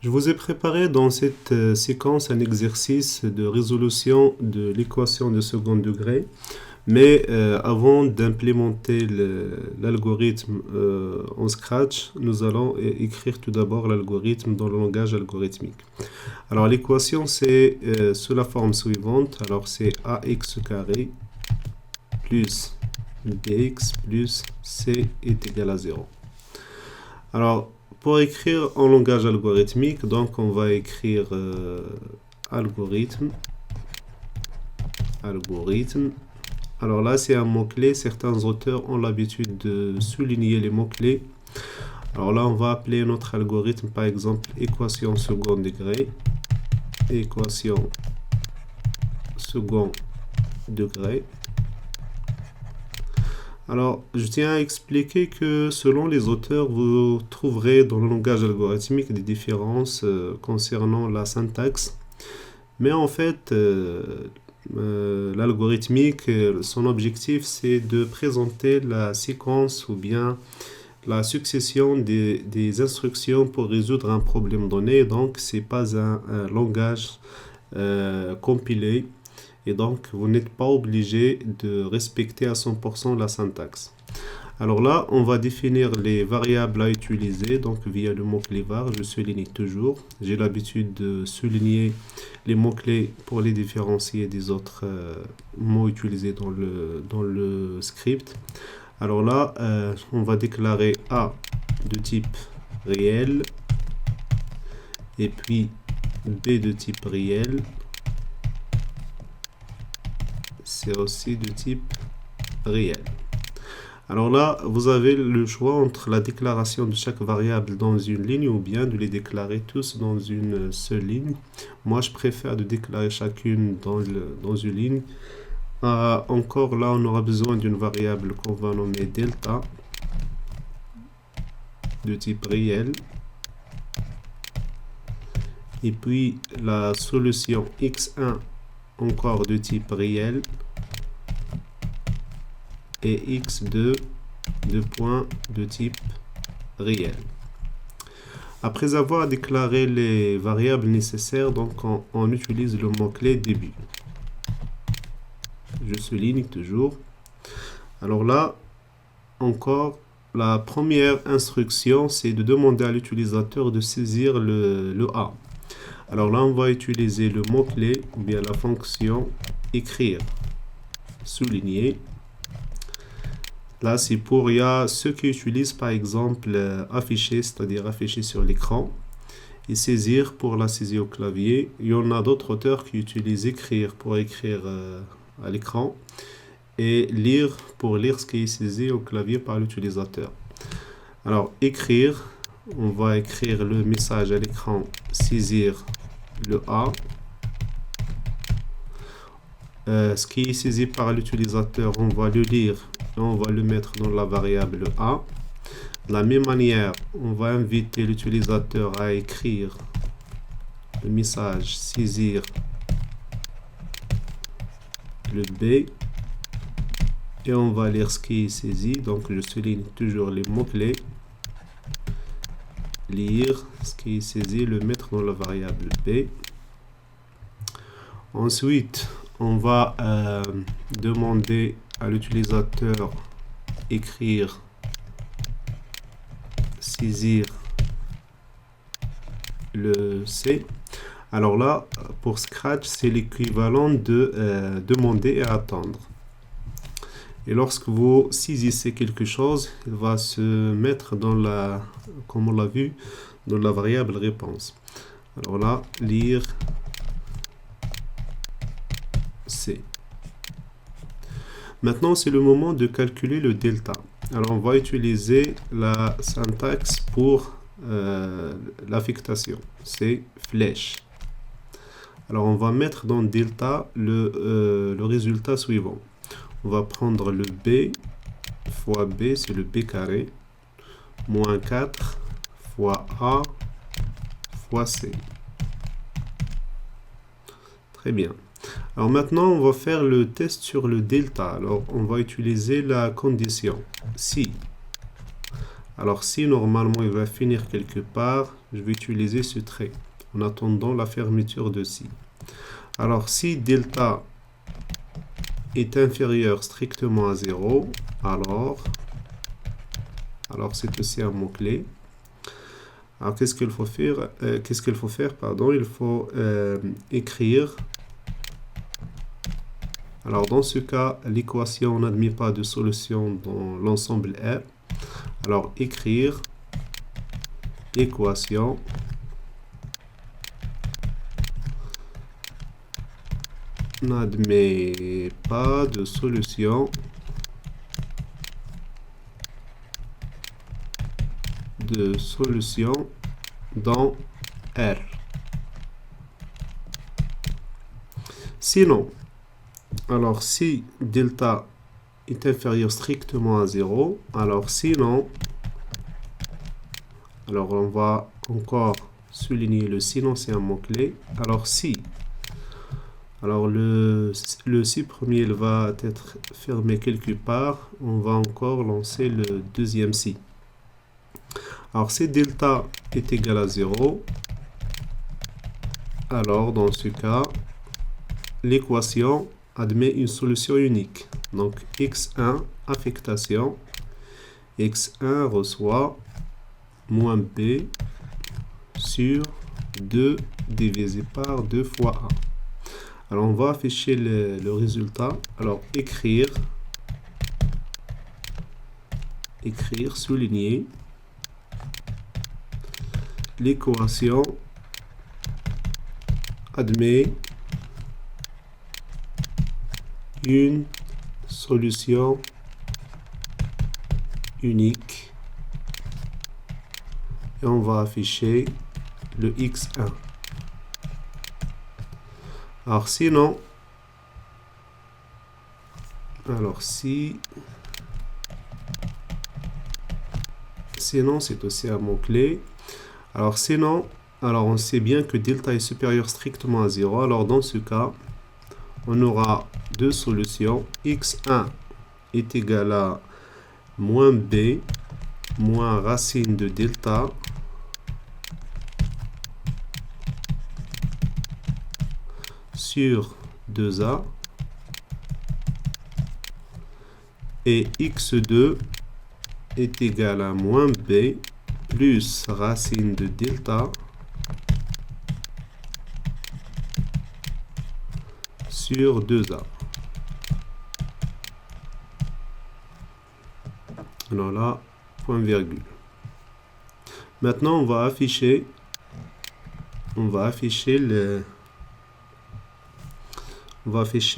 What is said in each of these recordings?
Je vous ai préparé dans cette séquence un exercice de résolution de l'équation de second degré. Mais avant d'implémenter l'algorithme en Scratch, nous allons écrire tout d'abord l'algorithme dans le langage algorithmique. Alors l'équation c'est sous la forme suivante. Alors c'est ax carré plus bx plus c est égal à 0. Alors pour écrire en langage algorithmique, donc on va écrire algorithme. Alors là, c'est un mot-clé. Certains auteurs ont l'habitude de souligner les mots-clés. Alors là, on va appeler notre algorithme, par exemple, équation second degré. Équation second degré. Alors, je tiens à expliquer que selon les auteurs, vous trouverez dans le langage algorithmique des différences concernant la syntaxe. Mais en fait, l'algorithmique, son objectif, c'est de présenter la séquence ou bien la succession des instructions pour résoudre un problème donné. Donc, ce n'est pas un langage compilé. Et donc, vous n'êtes pas obligé de respecter à 100% la syntaxe. Alors là, on va définir les variables à utiliser, donc via le mot-clé var, je souligne toujours. J'ai l'habitude de souligner les mots-clés pour les différencier des autres mots utilisés dans le script. Alors là, on va déclarer A de type réel, et puis B de type réel, c'est aussi de type réel. Alors là, vous avez le choix entre la déclaration de chaque variable dans une ligne ou bien de les déclarer tous dans une seule ligne. Moi, je préfère de déclarer chacune dans une ligne. Encore là, on aura besoin d'une variable qu'on va nommer delta de type réel. Et puis la solution x1 encore de type réel. Et x2 de point de type réel. Après avoir déclaré les variables nécessaires, donc on utilise le mot-clé début. Je souligne toujours. Alors là, encore, la première instruction, c'est de demander à l'utilisateur de saisir le A. Alors là, on va utiliser le mot-clé ou bien la fonction écrire, souligner. Là, c'est pour, il y a ceux qui utilisent par exemple afficher, c'est-à-dire afficher sur l'écran, et saisir pour la saisie au clavier. Il y en a d'autres auteurs qui utilisent écrire pour écrire à l'écran, et lire pour lire ce qui est saisi au clavier par l'utilisateur. Alors, écrire, on va écrire le message à l'écran, saisir le A. Ce qui est saisi par l'utilisateur, on va le lire et on va le mettre dans la variable A. De la même manière, on va inviter l'utilisateur à écrire le message saisir le B et on va lire ce qui est saisi. Donc je souligne toujours les mots-clés. Lire ce qui est saisi, le mettre dans la variable B. Ensuite, on va demander à l'utilisateur écrire, saisir le C. Alors là, pour Scratch, c'est l'équivalent de demander et attendre. Et lorsque vous saisissez quelque chose, il va se mettre dans la, comme on l'a vu, dans la variable réponse. Alors là, lire C. Maintenant, c'est le moment de calculer le delta. Alors, on va utiliser la syntaxe pour l'affectation. C'est flèche. Alors, on va mettre dans delta le résultat suivant. On va prendre le B fois B, c'est le B carré, moins 4 fois A fois C. Très bien. Alors maintenant, on va faire le test sur le delta. Alors, on va utiliser la condition si. Alors, si normalement, il va finir quelque part, je vais utiliser ce trait en attendant la fermeture de si. Alors, si delta est inférieur strictement à 0, alors c'est aussi un mot-clé. Alors, qu'est-ce qu'il faut faire? Il faut écrire. Alors, dans ce cas, l'équation n'admet pas de solution dans l'ensemble R. Alors, écrire équation n'admet pas de solution dans R. Sinon, alors si delta est inférieur strictement à 0, alors sinon, alors on va encore souligner le sinon, c'est un mot-clé. Alors si, alors le si premier il va être fermé quelque part, on va encore lancer le deuxième si. Alors si delta est égal à 0, alors dans ce cas, l'équation admet une solution unique. Donc x1 affectation, x1 reçoit moins b sur 2 divisé par 2 fois a. Alors on va afficher le résultat. Alors écrire, souligner l'équation admet une solution unique et on va afficher le x1. Alors sinon, sinon c'est aussi un mot-clé. Alors sinon, alors on sait bien que delta est supérieur strictement à 0. Alors dans ce cas, on aura deux solutions. x1 est égal à moins b moins racine de delta sur 2a et x2 est égal à moins b plus racine de delta sur 2a. Alors là, point virgule. Maintenant, on va afficher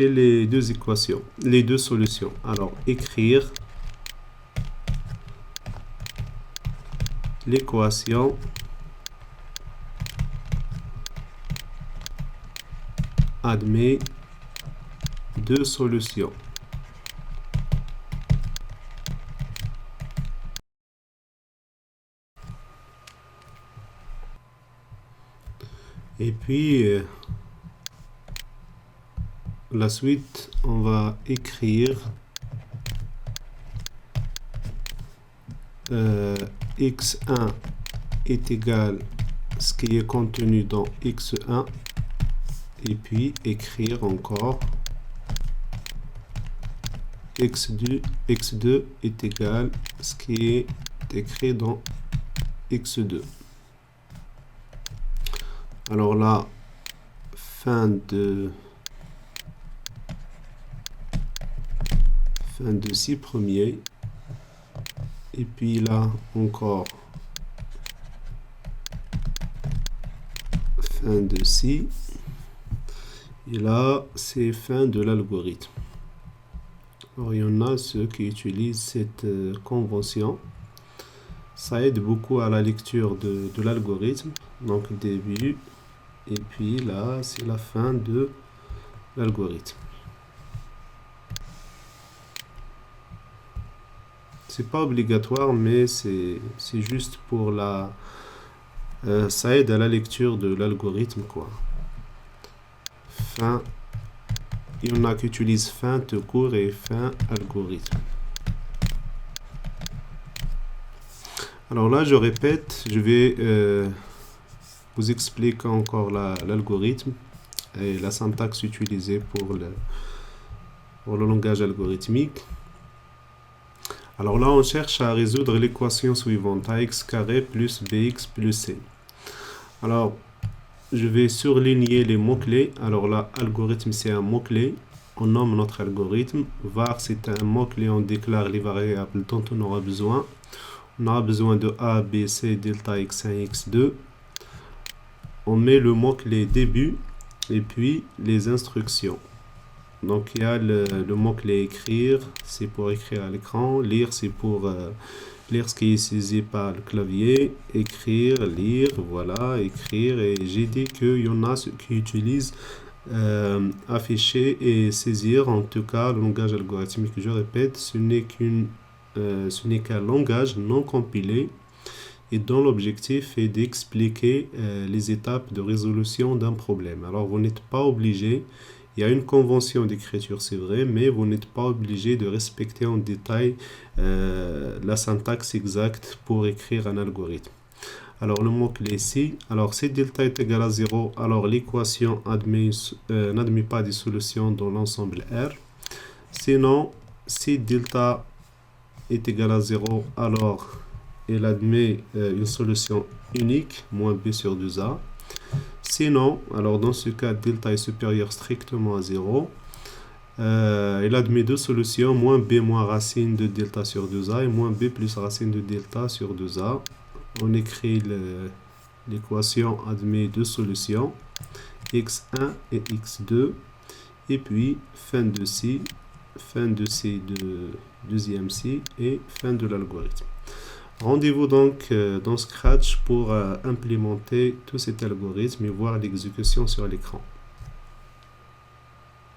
les deux équations, les deux solutions. Alors, écrire l'équation admet deux solutions. Et puis, la suite, on va écrire x1 est égal à ce qui est contenu dans x1 et puis écrire encore x2 est égal à ce qui est écrit dans x2. Alors là, fin de si premier. Et puis là, encore fin de si. Et là, c'est fin de l'algorithme. Alors, il y en a ceux qui utilisent cette convention. Ça aide beaucoup à la lecture de l'algorithme. Donc, début. Et puis là, c'est la fin de l'algorithme. C'est pas obligatoire, mais c'est juste pour la... ça aide à la lecture de l'algorithme, quoi. Fin. Il y en a qui utilisent fin tout court et fin algorithme. Alors là, je répète, je vais vous explique encore l'algorithme et la syntaxe utilisée pour le langage algorithmique. Alors là, on cherche à résoudre l'équation suivante, ax carré plus bx plus c. Alors, je vais surligner les mots-clés. Alors là, algorithme, c'est un mot-clé. On nomme notre algorithme. Var, c'est un mot-clé. On déclare les variables dont on aura besoin. On aura besoin de a, b, c, delta x1, x2. On met le mot-clé début et puis les instructions. Donc, il y a le mot-clé écrire, c'est pour écrire à l'écran. Lire, c'est pour lire ce qui est saisi par le clavier. Écrire, lire, voilà, écrire. Et j'ai dit qu'il y en a ceux qui utilisent afficher et saisir. En tout cas, le langage algorithmique, je répète, ce n'est qu'un langage non compilé et dont l'objectif est d'expliquer les étapes de résolution d'un problème. Alors, vous n'êtes pas obligé. Il y a une convention d'écriture, c'est vrai, mais vous n'êtes pas obligé de respecter en détail la syntaxe exacte pour écrire un algorithme. Alors, le mot-clé ici, alors si delta est égal à 0, alors l'équation n'admet pas de solution dans l'ensemble R. Sinon, si delta est égal à 0, alors elle admet une solution unique, moins b sur 2a. Sinon, alors dans ce cas, delta est supérieur strictement à 0. Il admet deux solutions, moins b moins racine de delta sur 2a et moins b plus racine de delta sur 2a. On écrit l'équation admet deux solutions, x1 et x2. Et puis, fin de C de deuxième C et fin de l'algorithme. Rendez-vous donc dans Scratch pour implémenter tout cet algorithme et voir l'exécution sur l'écran.